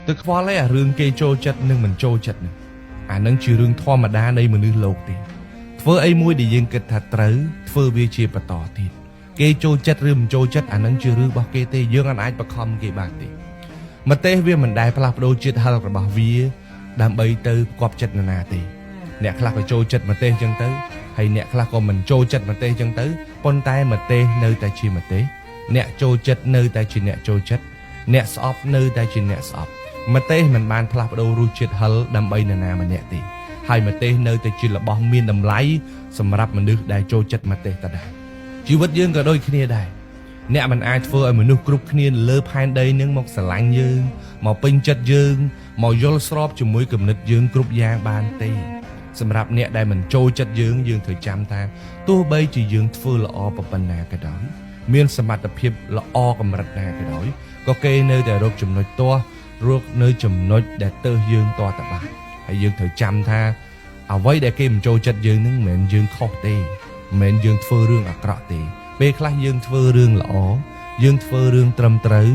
ទឹកខ្វល់ឯអារឿងគេចូលចិត្តនិងមិនចូលចិត្តនេះអានឹងជារឿងធម្មតានៃមនុស្សលោកទេធ្វើអីមួយដែលយើងគិតថាត្រូវធ្វើវាជាបន្តទៀតគេចូលចិត្តឬមិនចូលចិត្តអានឹងជារឿងរបស់គេទេយើងអាចបខំគេបានទេម្ទេសវាមិនដែលផ្លាស់ប្ដូរជាតិហឹររបស់វាដើម្បីទៅគប់ចិត្តនរណាទេអ្នកខ្លះក៏ចូលចិត្តម្ទេសចឹងទៅហើយអ្នកខ្លះក៏មិនចូលចិត្តម្ទេសចឹងទៅប៉ុន្តែម្ទេសនៅតែជាម្ទេសអ្នកចូលចិត្តនៅតែជាអ្នកចូលចិត្តអ្នកស្អប់នៅតែជាអ្នកស្អប់ម្ទេសមិនបានផ្លាស់ប្ដូររសជាតិហឹរដើម្បីនរណាម្នាក់ទេហើយម្ទេសនៅតែជារបស់មានតម្លៃសម្រាប់មនុស្សដែលចូលចិត្តម្ទេសដដែលជីវិតយើងក៏ដូចគ្នាដែរអ្នកមិនអាចធ្វើឲ្យមនុស្សគ្រប់គ្នាលើផែនដីនឹងមកស្រឡាញ់យើងមកពេញចិត្តយើងមកយល់ស្របជាមួយគំនិតយើងគ្រប់យ៉ាងបានទេសម្រាប់អ្នកដែលមិនចូលចិត្តយើងត្រូវចាំថាទោះបីជាយើងធ្វើល្អប៉ុណ្ណាក៏ដោយមានសមត្ថភាពល្អកម្រិតណាក៏ដោយក៏គេនៅតែរកចំណុចទាស់រកនៅចំណុចដែលទើសយើងតតបានហើយយើងត្រូវចាំថាអ្វីដែលគេមិនចូលចិត្តយើងនឹងមិនមែនយើងខុសទេមិនមែនយើងធ្វើរឿងអាក្រក់ទេពេលខ្លះយើងធ្វើរឿងល្អយើងធ្វើរឿងត្រឹមត្រូវ